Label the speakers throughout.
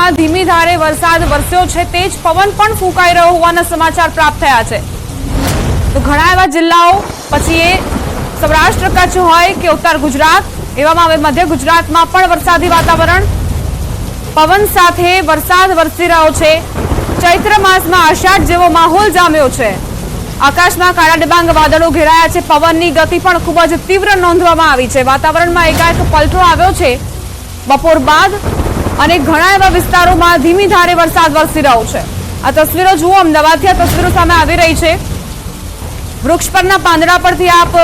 Speaker 1: વિસ્તારોમાં ધીમી ધારે વરસાદ વરસ્યો છે, તેજ પવન પણ ફૂંકાઈ રહ્યો હોવાના સમાચાર પ્રાપ્ત થયા છે. તો ઘણા એવા જિલ્લાઓ, પછી એ સૌરાષ્ટ્ર કચ્છ હોય કે ઉત્તર ગુજરાત, એવામાં હવે મધ્ય ગુજરાતમાં પણ વરસાદી વાતાવરણ, પવન સાથે વરસાદ વરસી રહ્યો છે. ચૈત્ર માસમાં આષાઢ જેવો માહોલ જામ્યો છે. આકાશમાં કાળા ડિબાંગ વાદળો ઘેરાયા છે. પવનની ગતિ પણ ખૂબ જ તીવ્ર નોંધવામાં આવી છે. વાતાવરણમાં એકાએક પલટો આવ્યો છે બપોર બાદ, અને ઘણા એવા વિસ્તારોમાં ધીમી ધારે વરસાદ વરસી રહ્યો છે. આ તસવીરો જુઓ, અમદાવાદથી આ તસવીરો સામે આવી રહી છે. વૃક્ષ પરના પાંદડા પરથી આપ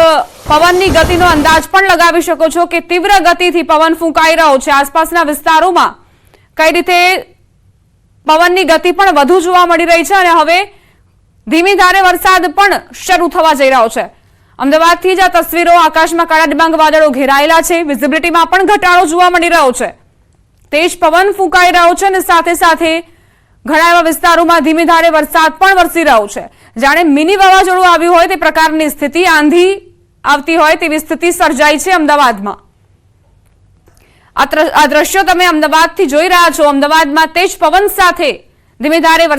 Speaker 1: પવનની ગતિનો અંદાજ પણ લગાવી શકો છો કે તીવ્ર ગતિથી પવન ફૂંકાઈ રહ્યો છે. આસપાસના વિસ્તારોમાં કઈ રીતે પવનની ગતિ પણ વધુ જોવા મળી રહી છે, અને હવે ધીમી ધારે વરસાદ પણ શરૂ થવા જઈ રહ્યો છે. અમદાવાદથી જ આ તસવીરો, આકાશમાં કાળા ડિબાંગ વાદળો ઘેરાયેલા છે. વિઝિબિલિટીમાં પણ ઘટાડો જોવા મળી રહ્યો છે. તેજ પવન ફૂંકાઈ રહ્યો છે, અને સાથે સાથે ઘણા એવા વિસ્તારોમાં ધીમી ધારે વરસાદ પણ વરસી રહ્યો છે. જાણે મિની વાવાઝોડું આવ્યું હોય તે પ્રકારની સ્થિતિ, આંધી આવતી હોય તેવી સ્થિતિ સર્જાઈ છે અમદાવાદમાં. આ દ્રશ્યો તમે અમદાવાદથી જોઈ રહ્યા છો. અમદાવાદમાં તેજ પવન સાથે ધીમી ધારે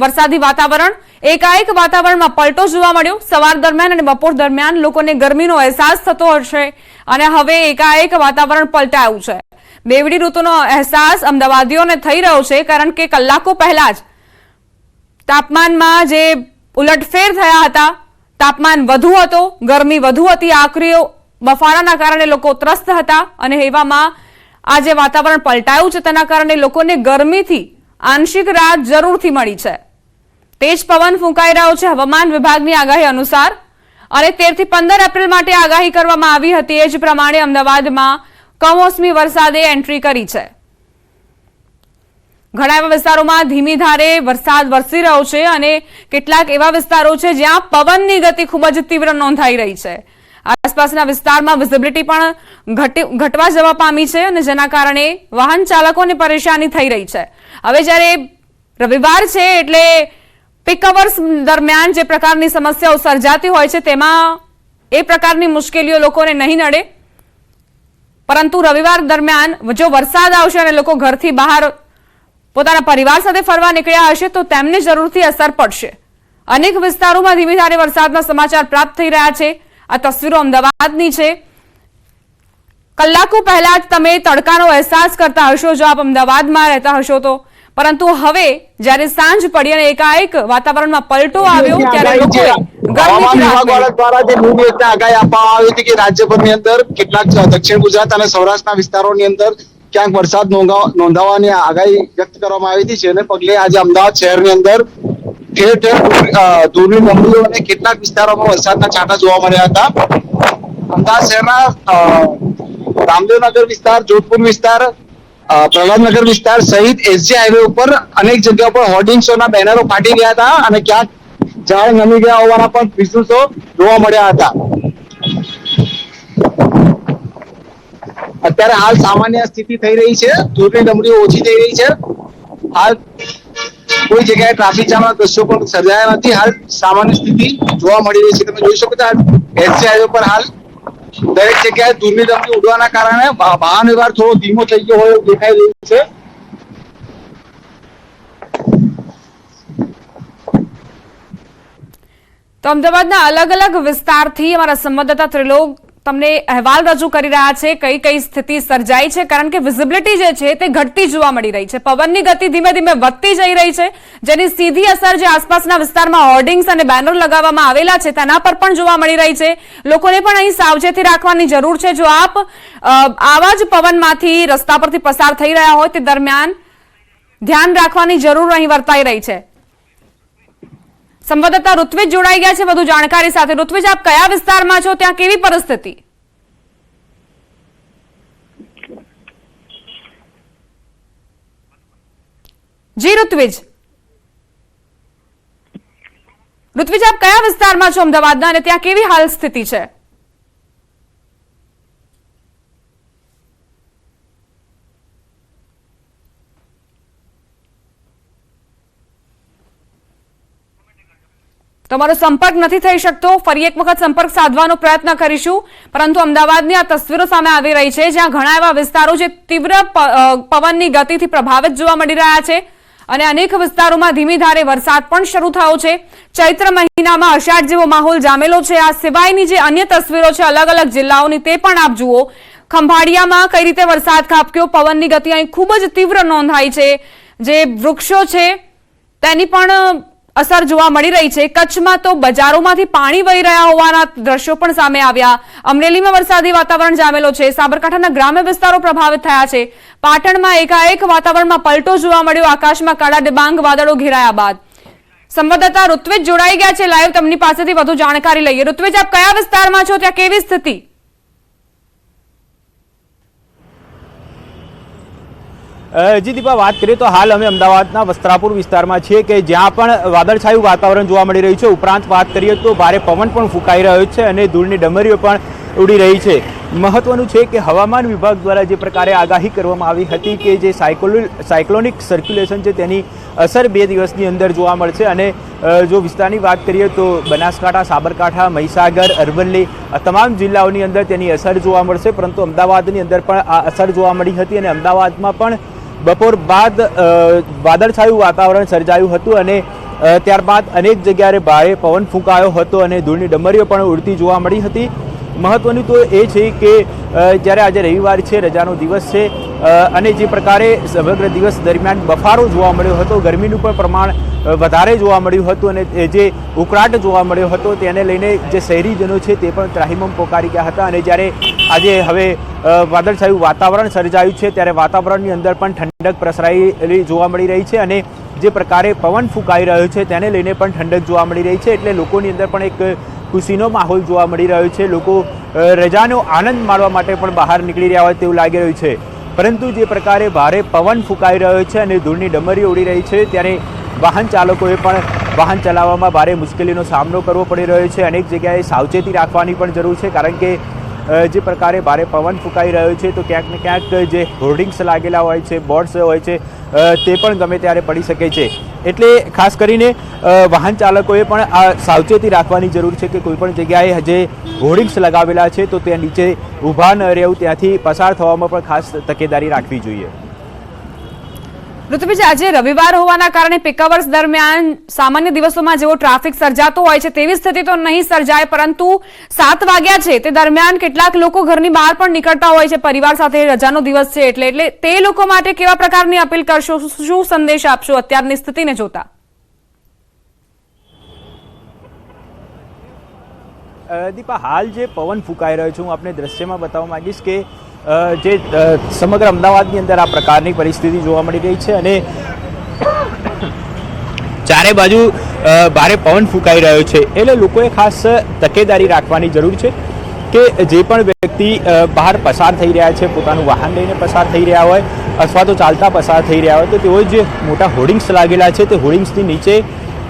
Speaker 1: વરસાદી વાતાવરણ. એકાએક વાતાવરણમાં પલટો જોવા મળ્યો. સવાર દરમિયાન અને બપોર દરમિયાન લોકોને ગરમીનો અહેસાસ થતો હશે, અને હવે એકાએક વાતાવરણ પલટાયું છે. બેવડી ઋતુનો અહેસાસ અમદાવાદીઓને થઈ રહ્યો છે, કારણ કે કલાકો પહેલા જ તાપમાનમાં જે ઉલટફેર થયા હતા, તાપમાન વધુ હતો, ગરમી વધુ હતી, આકરી બફારાના કારણે લોકો ત્રસ્ત હતા, અને એવામાં આ જે વાતાવરણ પલટાયું છે તેના કારણે લોકોને ગરમીથી આંશિક રાહત જરૂરથી મળી છે. તેજ પવન ફૂંકાઈ રહ્યો છે હવામાન વિભાગની આગાહી અનુસાર, અને 13 થી 15 એપ્રિલ માટે આગાહી કરવામાં આવી હતી. એ જ પ્રમાણે અમદાવાદમાં કમોસમી વરસાદે એન્ટ્રી કરી છે. ઘણા એવા વિસ્તારોમાં ધીમી ધારે વરસાદ વરસી રહ્યો છે, અને કેટલાક એવા વિસ્તારો છે જ્યાં પવનની ગતિ ખૂબ જ તીવ્ર નોંધાઈ રહી છે. આસપાસના વિસ્તારમાં વિઝિબિલિટી પણ ઘટવા જવા પામી છે, અને જેના કારણે વાહન ચાલકોને પરેશાની થઈ રહી છે. હવે જ્યારે રવિવાર છે એટલે પીક અવર્સ દરમિયાન જે પ્રકારની સમસ્યાઓ સર્જાતી હોય છે તેમાં એ પ્રકારની મુશ્કેલીઓ લોકોને નહીં નડે, પરંતુ રવિવાર દરમિયાન જો વરસાદ આવશે અને લોકો ઘરથી બહાર પોતાના પરિવાર સાથે ફરવા નીકળ્યા હશે તો તેમને જરૂરથી અસર પડશે. અનેક વિસ્તારોમાં ધીમી ધારે વરસાદના સમાચાર પ્રાપ્ત થઈ રહ્યા છે. આ તસવીરો અમદાવાદની છે. કલાકો પહેલા જ તમે તડકાનો અહેસાસ કરતા હશો જો આપ અમદાવાદમાં રહેતા હશો તો, પરંતુ હવે જ્યારે સાંજ પડી અને એકાએક વાતાવરણમાં પલટો આવ્યો ત્યારે લોકોએ
Speaker 2: હવામાન વિભાગ વાળા દ્વારા જે ન્યૂઝ આગાહી આપવામાં આવી હતી કે રાજ્યભરની અંદર કેટલાક દક્ષિણ ગુજરાત અને સૌરાષ્ટ્રના વિસ્તારોની અંદર ક્યાંક વરસાદ નોંધાવાની આગાહી વ્યક્ત કરવામાં આવી હતી. જેને પગલે આજે અમદાવાદ શહેરની અંદર ઠેર ઠેર દૂરની ડમરીઓ અને કેટલાક વિસ્તારોમાં વરસાદના છાંટા જોવા મળ્યા હતા. અમદાવાદ શહેરના રામદેવનગર વિસ્તાર, જોધપુર વિસ્તાર, પ્રહલાદનગર વિસ્તાર સહિત એસજી હાઈવે ઉપર અનેક જગ્યા પર હોર્ડિંગ્સોના બેનરો ફાટી ગયા હતા, અને ક્યાંક ઝાડ નમી ગયા હોવાના પણ વિશેષો જોવા મળ્યા હતા. અત્યારે હાલ સામાન્ય સ્થિતિ થઈ રહી છે. ધૂળની ડમરીઓ ઓછી થઈ રહી છે. હાલ કોઈ જગ્યાએ ટ્રાફિક જામના દ્રશ્યો પણ સર્જાયા નથી. હાલ સામાન્ય સ્થિતિ જોવા મળી રહી છે. તમે જોઈ શકો છો એસજી હાઈવે પર હાલ દરેક જગ્યાએ ધૂળની ડમરી ઉડવાના કારણે વાહન વ્યવહાર થોડો ધીમો થઈ ગયો હોય એવું દેખાઈ રહ્યું છે.
Speaker 1: તો અમદાવાદના અલગ અલગ વિસ્તારથી અમારા સંવાદદાતા ત્રિલોક તમને અહેવાલ રજૂ કરી રહ્યા છે કઈ કઈ સ્થિતિ સર્જાઈ છે, કારણ કે વિઝિબિલિટી જે છે તે ઘટતી જોવા મળી રહી છે. પવનની ગતિ ધીમે ધીમે વધતી જઈ રહી છે, જેની સીધી અસર જે આસપાસના વિસ્તારમાં હોર્ડિંગ્સ અને બેનર લગાવવામાં આવેલા છે તેના પર પણ જોવા મળી રહી છે. લોકોને પણ અહીં સાવચેતી રાખવાની જરૂર છે. જો આપ આવા જ પવનમાંથી રસ્તા પરથી પસાર થઈ રહ્યા હોય તે દરમિયાન ધ્યાન રાખવાની જરૂર અહીં વર્તાઈ રહી છે. સંવાદદાતા ઋત્વિજ જોડાઈ ગયા છે વધુ જાણકારી સાથે. ઋત્વિજ, આપ કયા વિસ્તારમાં છો, ત્યાં કેવી પરિસ્થિતિ? જી ઋત્વિજ, આપ કયા વિસ્તારમાં છો અમદાવાદના, અને ત્યાં કેવી હાલ સ્થિતિ છે? તમારો સંપર્ક નથી થઈ શકતો, ફરી એક વખત સંપર્ક સાધવાનો પ્રયત્ન કરીશું, પરંતુ અમદાવાદની આ તસવીરો સામે આવી રહી છે જ્યાં ઘણા એવા વિસ્તારો જે તીવ્ર પવનની ગતિથી પ્રભાવિત જોવા મળી રહ્યા છે અને અનેક વિસ્તારોમાં ધીમી ધારે વરસાદ પણ શરૂ થયો છે. ચૈત્ર મહિનામાં અષાઢ જેવો માહોલ જામેલો છે. આ સિવાયની જે અન્ય તસવીરો છે અલગ અલગ જિલ્લાઓની તે પણ આપ જુઓ. ખંભાળિયામાં કઈ રીતે વરસાદ ખાબક્યો, પવનની ગતિ અહીં ખૂબ જ તીવ્ર નોંધાઈ છે. જે વૃક્ષો છે તેની પણ અસર જોવા મળી રહી છે. કચ્છમાં તો બજારોમાંથી પાણી વહી રહ્યા હોવાના દ્રશ્યો પણ સામે આવ્યા. અમરેલીમાં વરસાદી વાતાવરણ જામેલો છે. સાબરકાંઠાના ગ્રામ્ય વિસ્તારો પ્રભાવિત થયા છે. પાટણમાં એકાએક વાતાવરણમાં પલટો જોવા મળ્યો. આકાશમાં કાળા ડિબાંગ વાદળો ઘેરાયા બાદ સંવાદદાતા ઋત્વિજ જોડાઈ ગયા છે લાઈવ. તેમની પાસેથી વધુ જાણકારી લઈએ. ઋત્વિજ, આપ કયા વિસ્તારમાં છો, ત્યાં કેવી સ્થિતિ?
Speaker 3: જી દીપા, વાત કરીએ તો હાલ અમે અમદાવાદના વસ્ત્રાપુર વિસ્તારમાં છીએ કે જ્યાં પણ વાદળછાયું વાતાવરણ જોવા મળી રહ્યું છે. ઉપરાંત વાત કરીએ તો ભારે પવન પણ ફૂંકાઈ રહ્યો છે અને ધૂળની ડમરીઓ પણ ઉડી રહી છે. મહત્વનું છે કે હવામાન વિભાગ દ્વારા જે પ્રકારે આગાહી કરવામાં આવી હતી કે જે સાયક્લોનિક સર્ક્યુલેશન છે તેની અસર 2 દિવસની અંદર જોવા મળશે અને જો વિસ્તારની વાત કરીએ તો બનાસકાંઠા, સાબરકાંઠા, મહીસાગર, અરવલ્લી આ તમામ જિલ્લાઓની અંદર તેની અસર જોવા મળશે. પરંતુ અમદાવાદની અંદર પણ આ અસર જોવા મળી હતી અને અમદાવાદમાં પણ બપોર બાદ વાદળછાયું વાતાવરણ સર્જાયું હતું અને ત્યારબાદ અનેક જગ્યાએ ભારે પવન ફૂંકાયો હતો અને ધૂળની ડમરીઓ પણ ઉડતી જોવા મળી હતી. મહત્વનું તો એ છે કે જ્યારે આજે રવિવાર છે, રજાનો દિવસ છે અને જે પ્રકારે સમગ્ર દિવસ દરમિયાન બફારો જોવા મળ્યો હતો, ગરમીનું પણ પ્રમાણ વધારે જોવા મળ્યું હતું અને જે ઉકળાટ જોવા મળ્યો હતો તેને લઈને જે શહેરીજનો છે તે પણ ત્રાહિમામ પોકારી ગયા હતા. અને જ્યારે આજે હવે વાદળછાયું વાતાવરણ સર્જાયું છે ત્યારે વાતાવરણની અંદર પણ ઠંડક પ્રસરાયેલી જોવા મળી રહી છે અને જે પ્રકારે પવન ફૂંકાઈ રહ્યો છે તેને લઈને પણ ઠંડક જોવા મળી રહી છે. એટલે લોકોની અંદર પણ એક ખુશીનો માહોલ જોવા મળી રહ્યો છે. લોકો રજાનો આનંદ માણવા માટે પણ બહાર નીકળી રહ્યા હોય તેવું લાગી રહ્યું છે. પરંતુ જે પ્રકારે ભારે પવન ફૂંકાઈ રહ્યો છે અને ધૂળની ડમરીઓ ઉડી રહી છે ત્યારે વાહન ચાલકોએ પણ વાહન ચલાવવામાં ભારે મુશ્કેલીનો સામનો કરવો પડી રહ્યો છે. અનેક જગ્યાએ સાવચેતી રાખવાની પણ જરૂર છે કારણ કે જે પ્રકારે ભારે પવન ફૂંકાઈ રહ્યો છે તો ક્યાંક ને ક્યાંક જે હોર્ડિંગ્સ લાગેલા હોય છે, બોર્ડ્સ હોય છે તે પણ ગમે ત્યારે પડી શકે છે. એટલે ખાસ કરીને વાહન ચાલકોએ પણ આ સાવચેતી રાખવાની જરૂર છે કે કોઈ પણ જગ્યાએ જે હોર્ડિંગ્સ લગાવેલા છે તો ત્યાં નીચે ઊભા ન રહેવું, ત્યાંથી પસાર થવામાં પણ ખાસ તકેદારી રાખવી જોઈએ.
Speaker 1: ઋતુભીજ, આજે રવિવાર હોવાના કારણે પીક અવર્સ દરમિયાન સામાન્ય દિવસોમાં જેવો ટ્રાફિક સર્જાતો હોય છે તેવી સ્થિતિ તો નહીં સર્જાય, પરંતુ 7 વાગ્યા છે તે દરમિયાન કેટલાક લોકો ઘરની બહાર પણ નીકળતા હોય છે પરિવાર સાથે. રજાનો દિવસ છે એટલે તે લોકો માટે કેવા પ્રકારની અપીલ કરશો, શું સંદેશ આપશો અત્યારની સ્થિતિને જોતા?
Speaker 3: દીપા, હાલ જે પવન ફૂંકાઈ રહ્યો છે હું આપને દ્રશ્યમાં બતાવવા માંગીશ કે જે સમગ્ર અમદાવાદની અંદર આ પ્રકારની પરિસ્થિતિ જોવા મળી રહી છે અને ચારે બાજુ ભારે પવન ફૂંકાઈ રહ્યો છે. એટલે લોકોએ ખાસ તકેદારી રાખવાની જરૂર છે કે જે પણ વ્યક્તિ બહાર પસાર થઈ રહ્યા છે, પોતાનું વાહન લઈને પસાર થઈ રહ્યા હોય અથવા તો ચાલતા પસાર થઈ રહ્યા હોય તો તેઓ જે મોટા હોર્ડિંગ્સ લાગેલા છે તે હોર્ડિંગ્સની નીચે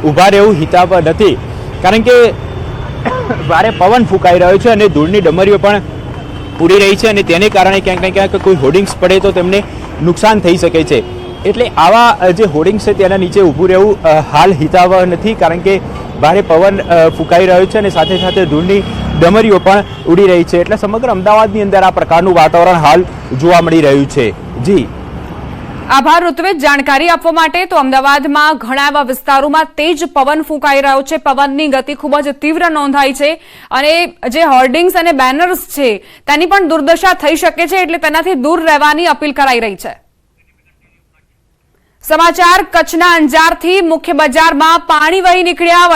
Speaker 3: ઊભા રહેવું હિતાવહ નથી. કારણ કે ભારે પવન ફૂંકાઈ રહ્યો છે અને ધૂળની ડમરીઓ પણ ઉડી રહી છે અને તેને કારણે ક્યાંક ને ક્યાંક કોઈ હોર્ડિંગ્સ પડે તો તેમને નુકસાન થઈ શકે છે. એટલે આવા જે હોર્ડિંગ્સ છે તેના નીચે ઊભું રહેવું હાલ હિતાવહ નથી કારણ કે ભારે પવન ફૂંકાઈ રહ્યો છે અને સાથે સાથે ધૂળની ડમરીઓ પણ ઉડી રહી છે. એટલે સમગ્ર અમદાવાદની અંદર આ પ્રકારનું વાતાવરણ હાલ જોવા મળી રહ્યું છે. જી
Speaker 1: આભાર ઋત્વિજ જાણકારી આપવા માટે. તો અમદાવાદમાં ઘણા એવા વિસ્તારોમાં તેજ પવન ફૂંકાઈ રહ્યો છે. પવનની ગતિ ખૂબ જ તીવ્ર નોંધાઈ છે અને જે હોર્ડિંગ્સ અને બેનર્સ છે તેની પણ દુર્દશા થઈ શકે છે, એટલે તેનાથી દૂર રહેવાની અપીલ કરાઈ રહી છે. સમાચાર કચ્છના અંજારથી. મુખ્ય બજારમાં પાણી વહી નીકળ્યા.